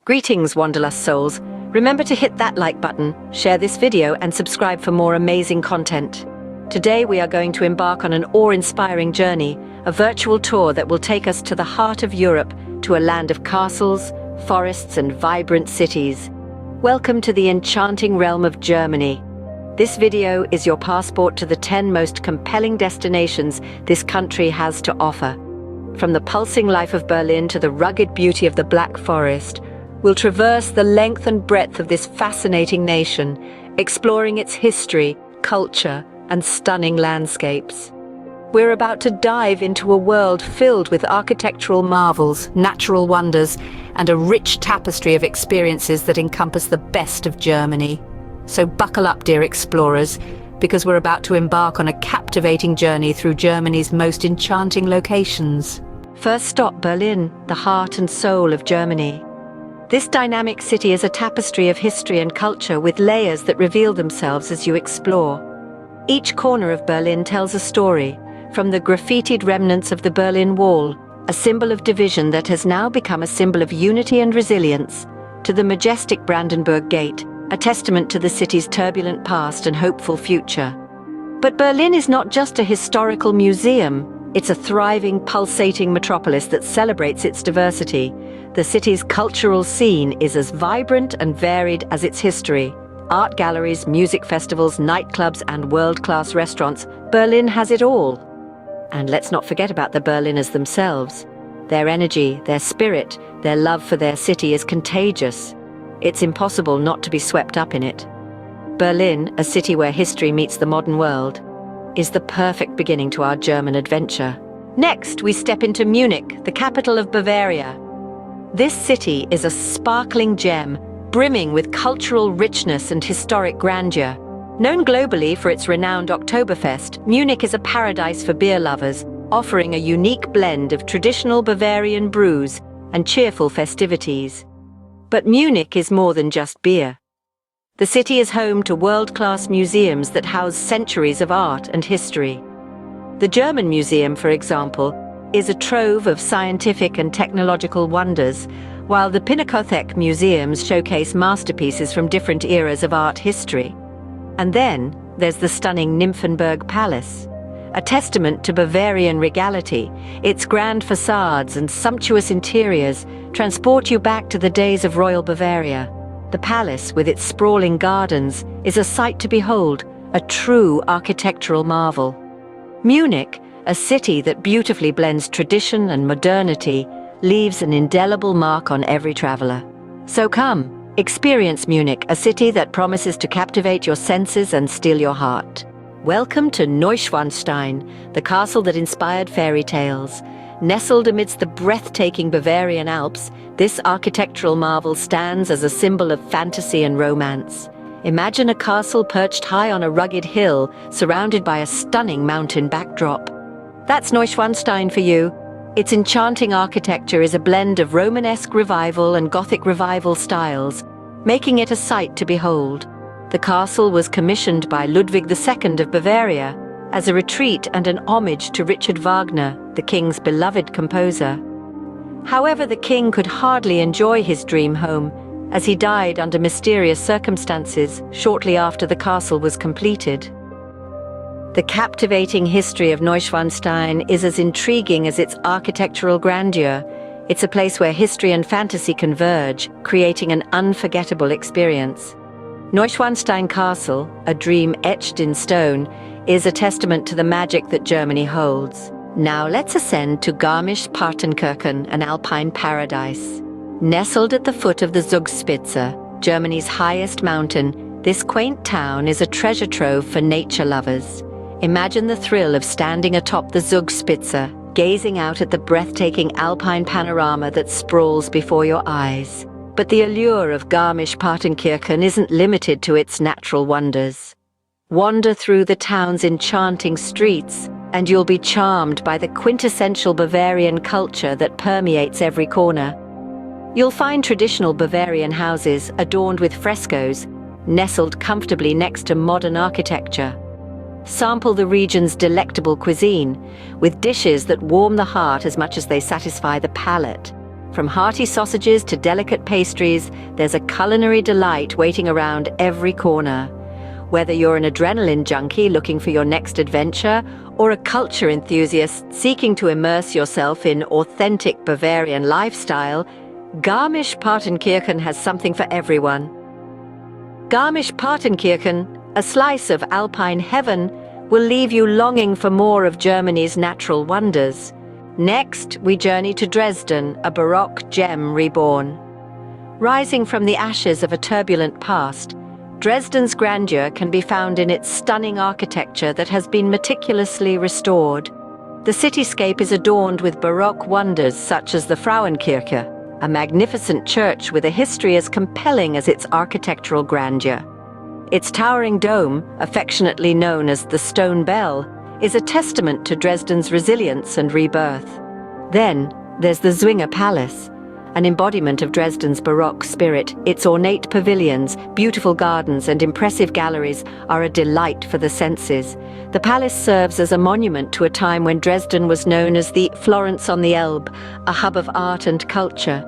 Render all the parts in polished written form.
Greetings, Wanderlust souls. Remember to hit that like button, share this video, and subscribe for more amazing content. Today we are going to embark on an awe-inspiring journey, a virtual tour that will take us to the heart of Europe, to a land of castles, forests, and vibrant cities. Welcome to the enchanting realm of Germany. This video is your passport to the 10 most compelling destinations this country has to offer. From the pulsing life of Berlin to the rugged beauty of the Black Forest, we'll traverse the length and breadth of this fascinating nation, exploring its history, culture, and stunning landscapes. We're about to dive into a world filled with architectural marvels, natural wonders, and a rich tapestry of experiences that encompass the best of Germany. So buckle up, dear explorers, because we're about to embark on a captivating journey through Germany's most enchanting locations. First stop, Berlin, the heart and soul of Germany. This dynamic city is a tapestry of history and culture with layers that reveal themselves as you explore. Each corner of Berlin tells a story, from the graffitied remnants of the Berlin Wall, a symbol of division that has now become a symbol of unity and resilience, to the majestic Brandenburg Gate, a testament to the city's turbulent past and hopeful future. But Berlin is not just a historical museum. It's a thriving, pulsating metropolis that celebrates its diversity. The city's cultural scene is as vibrant and varied as its history. Art galleries, music festivals, nightclubs, and world-class restaurants. Berlin has it all. And let's not forget about the Berliners themselves. Their energy, their spirit, their love for their city is contagious. It's impossible not to be swept up in it. Berlin, a city where history meets the modern world, is the perfect beginning to our German adventure. Next, we step into Munich, the capital of Bavaria. This city is a sparkling gem, brimming with cultural richness and historic grandeur. Known globally for its renowned Oktoberfest, Munich is a paradise for beer lovers, offering a unique blend of traditional Bavarian brews and cheerful festivities. But Munich is more than just beer. The city is home to world-class museums that house centuries of art and history. The German Museum, for example, is a trove of scientific and technological wonders, while the Pinakothek museums showcase masterpieces from different eras of art history. And then there's the stunning Nymphenburg Palace, a testament to Bavarian regality. Its grand facades and sumptuous interiors transport you back to the days of royal Bavaria. The palace, with its sprawling gardens, is a sight to behold, a true architectural marvel. Munich, a city that beautifully blends tradition and modernity, leaves an indelible mark on every traveler. So come, experience Munich, a city that promises to captivate your senses and steal your heart. Welcome to Neuschwanstein, the castle that inspired fairy tales. Nestled amidst the breathtaking Bavarian Alps, this architectural marvel stands as a symbol of fantasy and romance. Imagine a castle perched high on a rugged hill, surrounded by a stunning mountain backdrop. That's Neuschwanstein for you. Its enchanting architecture is a blend of Romanesque revival and Gothic revival styles, making it a sight to behold. The castle was commissioned by Ludwig II of Bavaria as a retreat and an homage to Richard Wagner, the king's beloved composer. However, the king could hardly enjoy his dream home, as he died under mysterious circumstances shortly after the castle was completed. The captivating history of Neuschwanstein is as intriguing as its architectural grandeur. It's a place where history and fantasy converge, creating an unforgettable experience. Neuschwanstein Castle, a dream etched in stone, is a testament to the magic that Germany holds. Now let's ascend to Garmisch-Partenkirchen, an alpine paradise. Nestled at the foot of the Zugspitze, Germany's highest mountain, this quaint town is a treasure trove for nature lovers. Imagine the thrill of standing atop the Zugspitze, gazing out at the breathtaking alpine panorama that sprawls before your eyes. But the allure of Garmisch-Partenkirchen isn't limited to its natural wonders. Wander through the town's enchanting streets, and you'll be charmed by the quintessential Bavarian culture that permeates every corner. You'll find traditional Bavarian houses adorned with frescoes, nestled comfortably next to modern architecture. Sample the region's delectable cuisine, with dishes that warm the heart as much as they satisfy the palate. From hearty sausages to delicate pastries, there's a culinary delight waiting around every corner. Whether you're an adrenaline junkie looking for your next adventure, or a culture enthusiast seeking to immerse yourself in authentic Bavarian lifestyle, Garmisch-Partenkirchen has something for everyone. Garmisch-Partenkirchen, a slice of alpine heaven, will leave you longing for more of Germany's natural wonders. Next, we journey to Dresden, a Baroque gem reborn. Rising from the ashes of a turbulent past, Dresden's grandeur can be found in its stunning architecture that has been meticulously restored. The cityscape is adorned with Baroque wonders such as the Frauenkirche, a magnificent church with a history as compelling as its architectural grandeur. Its towering dome, affectionately known as the Stone Bell, is a testament to Dresden's resilience and rebirth. Then, there's the Zwinger Palace, an embodiment of Dresden's Baroque spirit. Its ornate pavilions, beautiful gardens, and impressive galleries are a delight for the senses. The palace serves as a monument to a time when Dresden was known as the Florence on the Elbe, a hub of art and culture.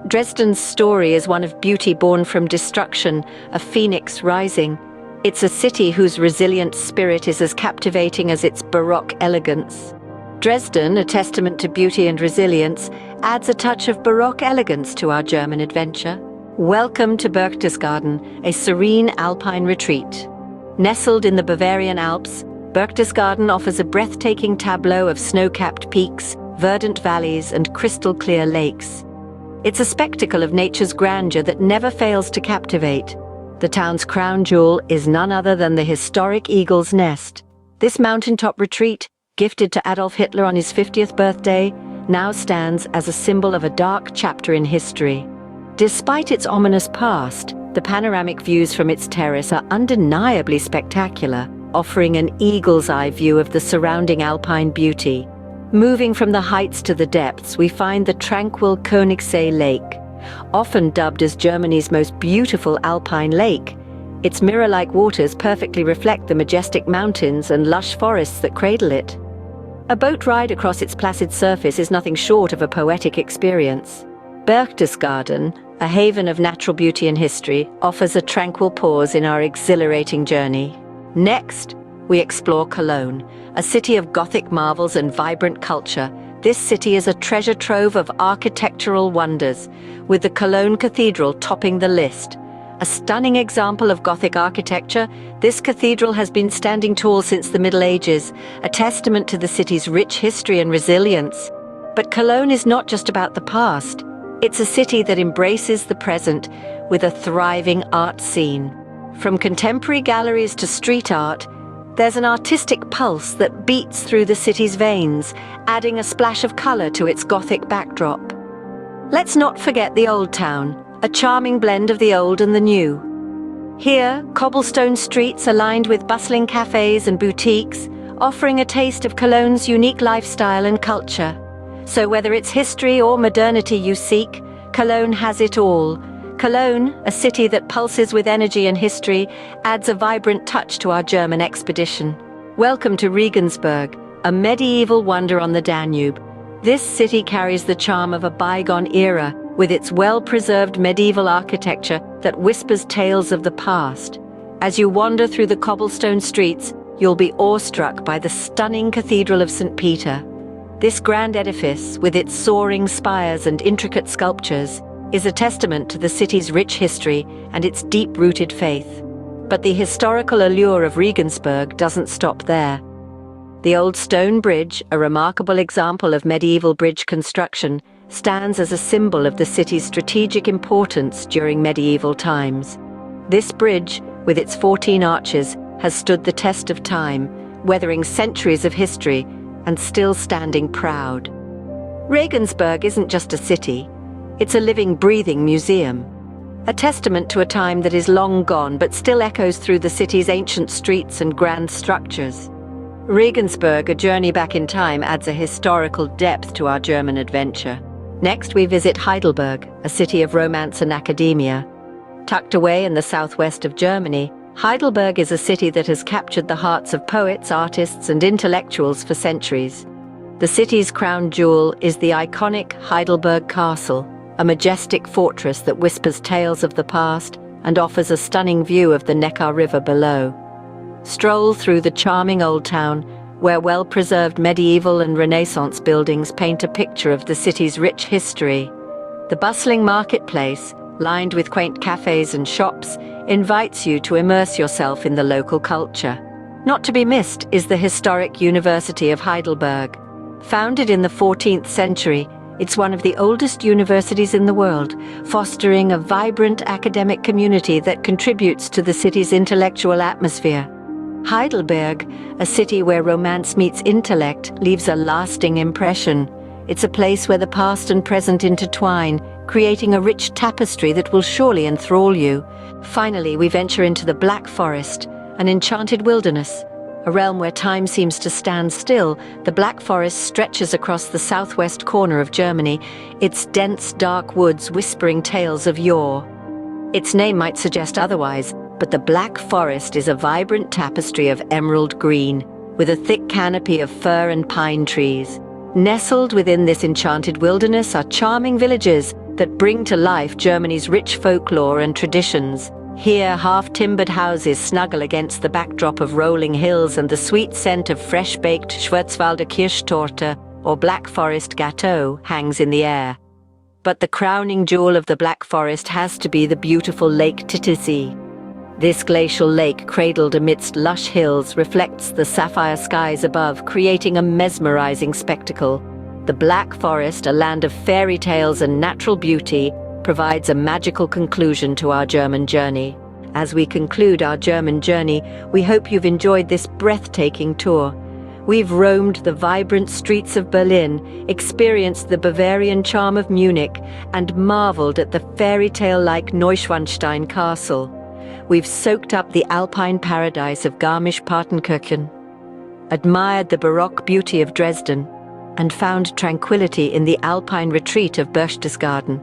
Dresden's story is one of beauty born from destruction, a phoenix rising. It's a city whose resilient spirit is as captivating as its Baroque elegance. Dresden, a testament to beauty and resilience, adds a touch of Baroque elegance to our German adventure. Welcome to Berus Garden, a serene alpine retreat. Nestled in the Bavarian Alps, Berus Garden offers a breathtaking tableau of snow-capped peaks, verdant valleys, and crystal-clear lakes. It's a spectacle of nature's grandeur that never fails to captivate. The town's crown jewel is none other than the historic Eagle's Nest. This mountaintop retreat, gifted to Adolf Hitler on his 50th birthday, now stands as a symbol of a dark chapter in history. Despite its ominous past, the panoramic views from its terrace are undeniably spectacular, offering an eagle's eye view of the surrounding alpine beauty. Moving from the heights to the depths, we find the tranquil Königssee Lake. Often dubbed as Germany's most beautiful alpine lake, its mirror-like waters perfectly reflect the majestic mountains and lush forests that cradle it. A boat ride across its placid surface is nothing short of a poetic experience. Berus Garden, a haven of natural beauty and history, offers a tranquil pause in our exhilarating journey. Next, we explore Cologne, a city of Gothic marvels and vibrant culture. This city is a treasure trove of architectural wonders, with the Cologne Cathedral topping the list. A stunning example of Gothic architecture, this cathedral has been standing tall since the Middle Ages, a testament to the city's rich history and resilience. But Cologne is not just about the past. It's a city that embraces the present with a thriving art scene. From contemporary galleries to street art, there's an artistic pulse that beats through the city's veins, adding a splash of color to its Gothic backdrop. Let's not forget the Old Town, a charming blend of the old and the new. Here, cobblestone streets are lined with bustling cafes and boutiques, offering a taste of Cologne's unique lifestyle and culture. So whether it's history or modernity you seek, Cologne has it all. Cologne, a city that pulses with energy and history, adds a vibrant touch to our German expedition. Welcome to Regensburg, a medieval wonder on the Danube. This city carries the charm of a bygone era, with its well-preserved medieval architecture that whispers tales of the past. As you wander through the cobblestone streets, you'll be awestruck by the stunning Cathedral of St. Peter. This grand edifice, with its soaring spires and intricate sculptures, is a testament to the city's rich history and its deep-rooted faith. But the historical allure of Regensburg doesn't stop there. The old stone bridge, a remarkable example of medieval bridge construction, stands as a symbol of the city's strategic importance during medieval times. This bridge, with its 14 arches, has stood the test of time, weathering centuries of history and still standing proud. Regensburg isn't just a city. It's a living, breathing museum, a testament to a time that is long gone but still echoes through the city's ancient streets and grand structures. Regensburg, a journey back in time, adds a historical depth to our German adventure. Next, we visit Heidelberg, a city of romance and academia. Tucked away in the southwest of Germany, Heidelberg is a city that has captured the hearts of poets, artists, and intellectuals for centuries. The city's crown jewel is the iconic Heidelberg Castle, a majestic fortress that whispers tales of the past and offers a stunning view of the Neckar River below. Stroll through the charming old town, where well-preserved medieval and Renaissance buildings paint a picture of the city's rich history. The bustling marketplace, lined with quaint cafes and shops, invites you to immerse yourself in the local culture. Not to be missed is the historic University of Heidelberg. Founded in the 14th century, it's one of the oldest universities in the world, fostering a vibrant academic community that contributes to the city's intellectual atmosphere. Heidelberg, a city where romance meets intellect, leaves a lasting impression. It's a place where the past and present intertwine, creating a rich tapestry that will surely enthrall you. Finally, we venture into the Black Forest, an enchanted wilderness. A realm where time seems to stand still, the Black Forest stretches across the southwest corner of Germany, its dense, dark woods whispering tales of yore. Its name might suggest otherwise, but the Black Forest is a vibrant tapestry of emerald green, with a thick canopy of fir and pine trees. Nestled within this enchanted wilderness are charming villages that bring to life Germany's rich folklore and traditions. Here, half-timbered houses snuggle against the backdrop of rolling hills, and the sweet scent of fresh-baked Schwarzwälder Kirschtorte or Black Forest Gâteau hangs in the air. But the crowning jewel of the Black Forest has to be the beautiful Lake Titisee. This glacial lake, cradled amidst lush hills, reflects the sapphire skies above, creating a mesmerizing spectacle. The Black Forest, a land of fairy tales and natural beauty, provides a magical conclusion to our German journey. As we conclude our German journey, we hope you've enjoyed this breathtaking tour. We've roamed the vibrant streets of Berlin, experienced the Bavarian charm of Munich, and marveled at the fairy tale-like Neuschwanstein Castle. We've soaked up the alpine paradise of Garmisch-Partenkirchen, admired the Baroque beauty of Dresden, and found tranquility in the alpine retreat of Berus Garden.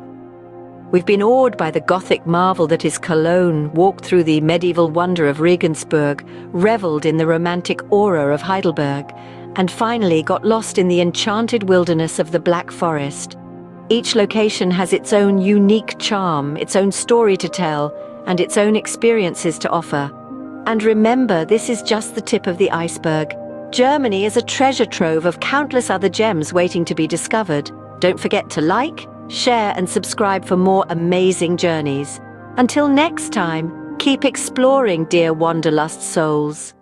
We've been awed by the Gothic marvel that is Cologne, walked through the medieval wonder of Regensburg, reveled in the romantic aura of Heidelberg, and finally got lost in the enchanted wilderness of the Black Forest. Each location has its own unique charm, its own story to tell, and its own experiences to offer. And remember, this is just the tip of the iceberg. Germany is a treasure trove of countless other gems waiting to be discovered. Don't forget to like, share, and subscribe for more amazing journeys. Until next time, keep exploring, dear wanderlust souls.